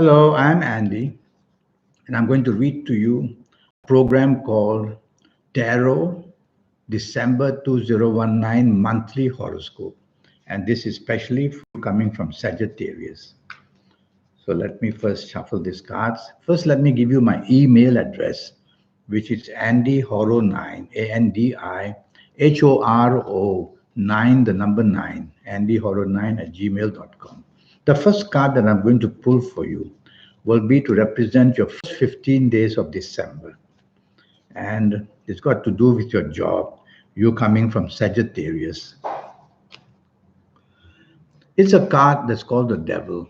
Hello, I'm Andy, and I'm going to read to you a program called Tarot December 2019 Monthly Horoscope. And this is especially for you coming from Sagittarius. So let me first shuffle these cards. First, let me give you my email address, which is andyhoro9, ANDIHORO 9, the number 9, andyhoro9 at gmail.com. The first card that I'm going to pull for you will be to represent your first 15 days of December. And it's got to do with your job. You coming from Sagittarius. It's a card that's called the Devil.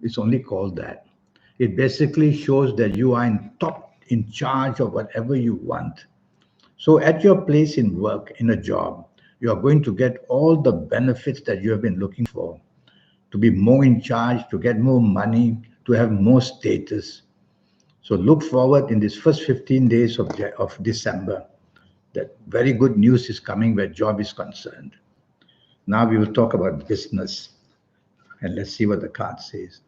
It's only called that. It basically shows that you are in charge of whatever you want. So at your place in work, in a job, you are going to get all the benefits that you have been looking for, to be more in charge, to get more money, to have more status. So look forward in these first 15 days of December that very good news is coming where job is concerned. Now we will talk about business, and let's see what the card says.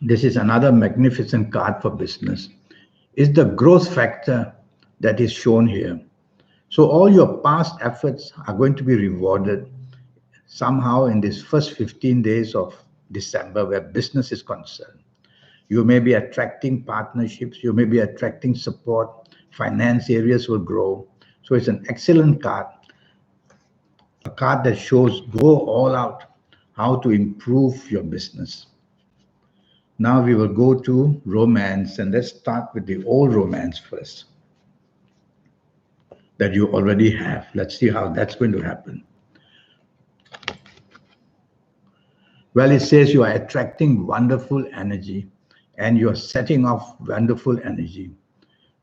This is another magnificent card for business. It's the growth factor that is shown here. So all your past efforts are going to be rewarded somehow in these first 15 days of December where business is concerned. You may be attracting partnerships, you may be attracting support, finance areas will grow. So it's an excellent card, a card that shows go all out, how to improve your business. Now we will go to romance, and let's start with the old romance first that you already have. Let's see how that's going to happen. Well, it says you are attracting wonderful energy and you're setting off wonderful energy.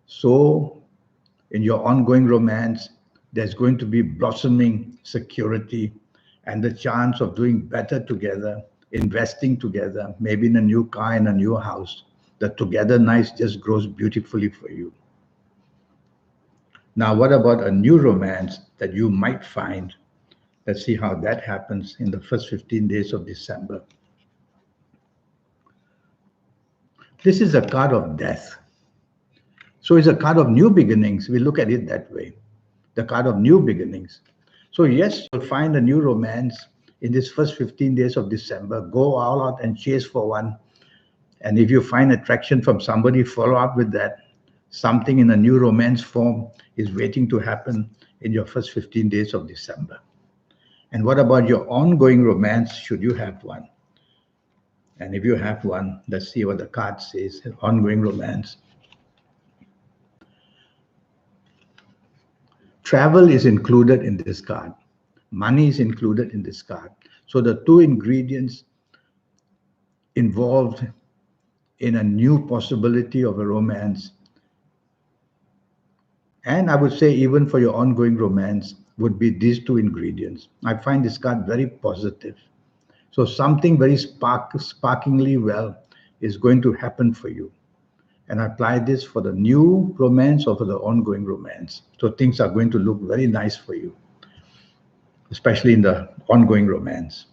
So, in your ongoing romance, there's going to be blossoming security and the chance of doing better together, investing together, maybe in a new car, in a new house. The togetherness just grows beautifully for you. Now, what about a new romance that you might find? Let's see how that happens in the first 15 days of December. This is a card of death. So it's a card of new beginnings. We look at it that way. The card of new beginnings. So yes, you'll find a new romance in this first 15 days of December. Go all out and chase for one. And if you find attraction from somebody, follow up with that. Something in a new romance form is waiting to happen in your first 15 days of December. And what about your ongoing romance, should you have one? And if you have one, let's see what the card says, ongoing romance. Travel is included in this card. Money is included in this card. So the two ingredients involved in a new possibility of a romance, and I would say even for your ongoing romance, would be these two ingredients. I find this card very positive. So something very sparkingly well is going to happen for you. And I apply this for the new romance or for the ongoing romance. So things are going to look very nice for you, especially in the ongoing romance.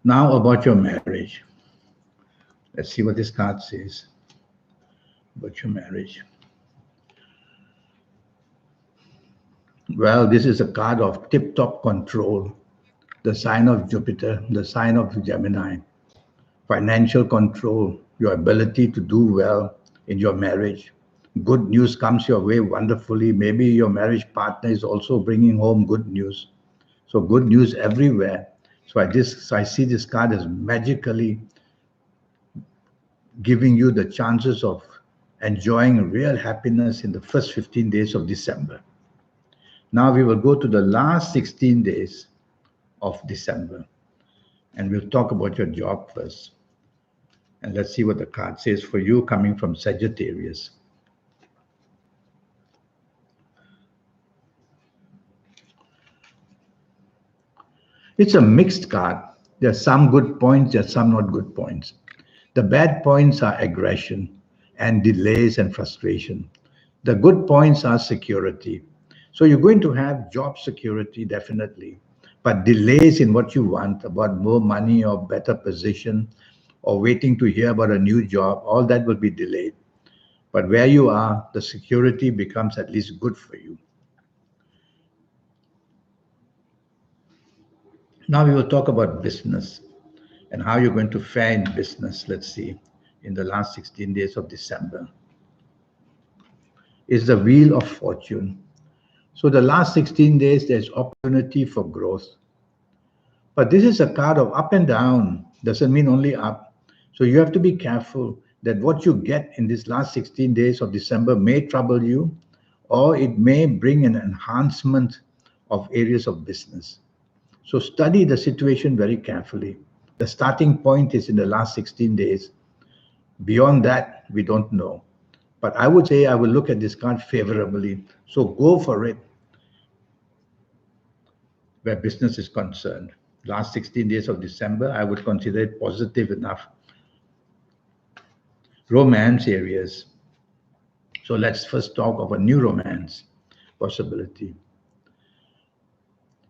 Now about your marriage. Let's see what this card says about your marriage. Well, this is a card of tip-top control, the sign of Jupiter, the sign of Gemini, financial control, your ability to do well in your marriage. Good news comes your way wonderfully. Maybe your marriage partner is also bringing home good news. So good news everywhere. So I see this card as magically giving you the chances of enjoying real happiness in the first 15 days of December. Now we will go to the last 16 days of December, and we'll talk about your job first. And let's see what the card says for you coming from Sagittarius. It's a mixed card. There are some good points, there are some not good points. The bad points are aggression and delays and frustration. The good points are security. So you're going to have job security, definitely. But delays in what you want, about more money or better position, or waiting to hear about a new job, all that will be delayed. But where you are, the security becomes at least good for you. Now we will talk about business and how you're going to fare in business, let's see, in the last 16 days of December. Is the Wheel of Fortune. So the last 16 days, there's opportunity for growth. But this is a card of up and down, doesn't mean only up. So you have to be careful that what you get in this last 16 days of December may trouble you, or it may bring an enhancement of areas of business. So study the situation very carefully. The starting point is in the last 16 days. Beyond that, we don't know. But I would say I will look at this card favorably. So go for it where business is concerned. Last 16 days of December, I would consider it positive enough. Romance areas. So let's first talk of a new romance possibility.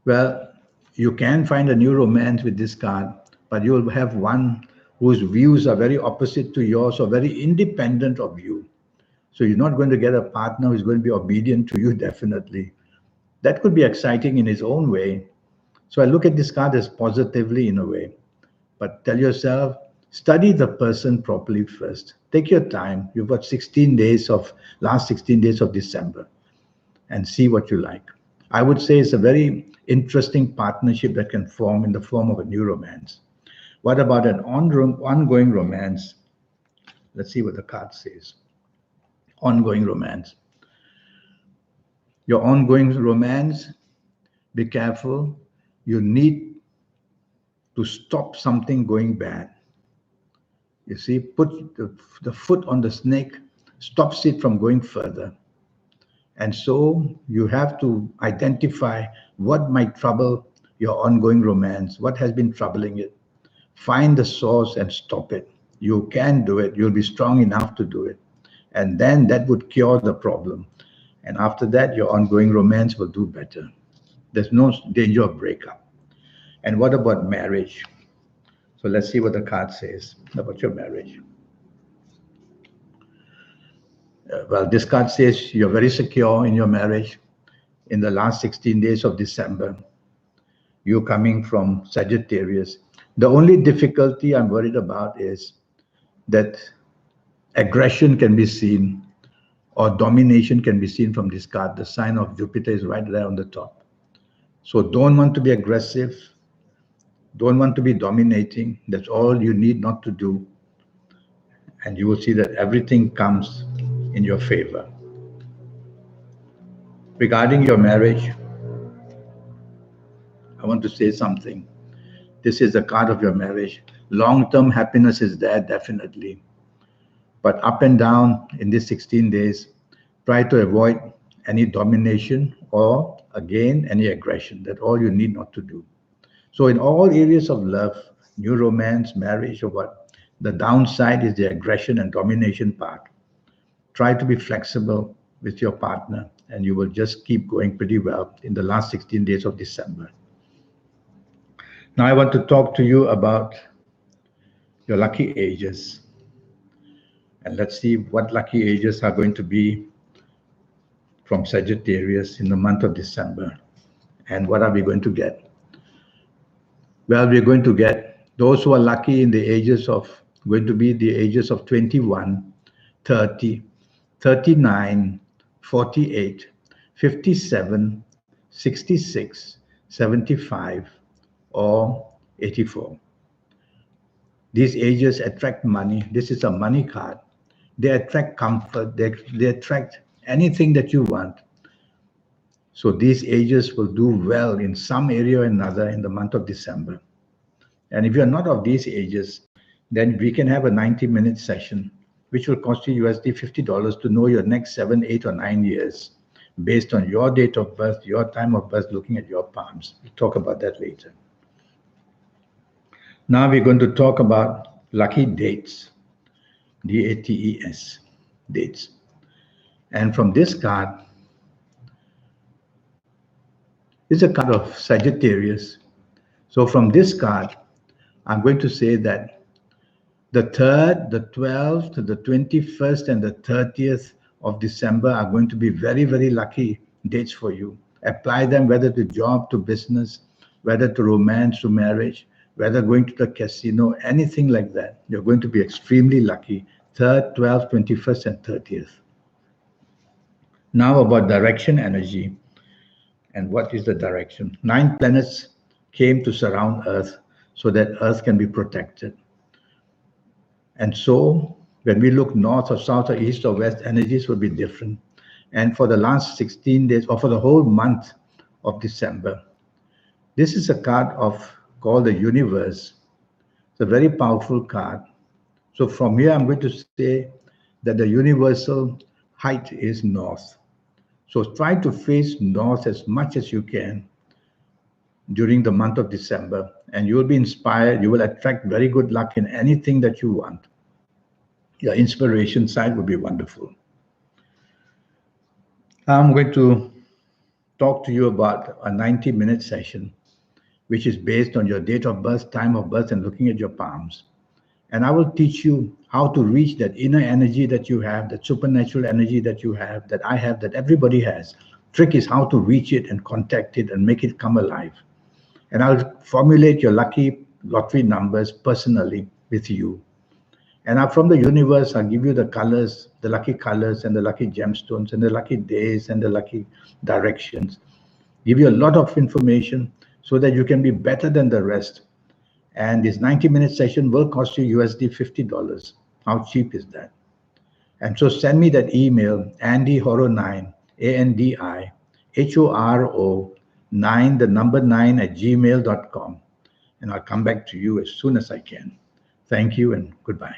Well, you can find a new romance with this card, but you'll have one whose views are very opposite to yours or very independent of you. So you're not going to get a partner who's going to be obedient to you, definitely. That could be exciting in its own way. So I look at this card as positively in a way. But tell yourself, study the person properly first. Take your time. You've got last 16 days of December, and see what you like. I would say it's a very interesting partnership that can form in the form of a new romance. What about an ongoing romance? Let's see what the card says. Ongoing romance. Your ongoing romance, be careful. You need to stop something going bad. You see, put the foot on the snake, stops it from going further. And so you have to identify what might trouble your ongoing romance, what has been troubling it. Find the source and stop it. You can do it. You'll be strong enough to do it. And then that would cure the problem. And after that, your ongoing romance will do better. There's no danger of breakup. And what about marriage? So let's see what the card says about your marriage. Well, this card says you're very secure in your marriage in the last 16 days of December. You coming from Sagittarius. The only difficulty I'm worried about is that aggression can be seen or domination can be seen from this card. The sign of Jupiter is right there on the top. So don't want to be aggressive. Don't want to be dominating. That's all you need not to do. And you will see that everything comes in your favor. Regarding your marriage, I want to say something. This is the card of your marriage. Long-term happiness is there, definitely. But up and down in these 16 days, try to avoid any domination or, again, any aggression. That's all you need not to do. So in all areas of love, new romance, marriage, or what, the downside is the aggression and domination part. Try to be flexible with your partner, and you will just keep going pretty well in the last 16 days of December. Now I want to talk to you about your lucky ages. And let's see what lucky ages are going to be from Sagittarius in the month of December. And what are we going to get? Well, we're going to get those who are lucky in the ages of, going to be the ages of 21, 30, 39, 48, 57, 66, 75, or 84. These ages attract money. This is a money card. They attract comfort. They attract anything that you want. So these ages will do well in some area or another in the month of December. And if you're not of these ages, then we can have a 90-minute session, which will cost you USD $50 to know your next 7, 8, or 9 years based on your date of birth, your time of birth, looking at your palms. We'll talk about that later. Now we're going to talk about lucky dates, DATES, dates. And from this card, It's a card of Sagittarius. So from this card, I'm going to say that the 3rd, the 12th, the 21st, and the 30th of December are going to be very, very lucky dates for you. Apply them whether to job, to business, whether to romance, to marriage, whether going to the casino, anything like that. You're going to be extremely lucky. 3rd, 12th, 21st, and 30th. Now about direction energy. And what is the direction? 9 planets came to surround Earth so that Earth can be protected. And so when we look north or south or east or west, energies will be different. And for the last 16 days or for the whole month of December, this is a card called the universe. It's a very powerful card. So from here, I'm going to say that the universal height is north. So try to face north as much as you can during the month of December, and you will be inspired. You will attract very good luck in anything that you want. Your inspiration side would be wonderful. I'm going to talk to you about a 90-minute session, which is based on your date of birth, time of birth, and looking at your palms. And I will teach you how to reach that inner energy that you have, that supernatural energy that you have, that I have, that everybody has. Trick is how to reach it and contact it and make it come alive. And I'll formulate your lucky lottery numbers personally with you. And from the universe, I'll give you the colors, the lucky colors and the lucky gemstones and the lucky days and the lucky directions. Give you a lot of information so that you can be better than the rest. And this 90-minute session will cost you USD $50. How cheap is that? And so send me that email, AndyHoro9, ANDIHORO9, the number 9 at gmail.com. And I'll come back to you as soon as I can. Thank you and goodbye.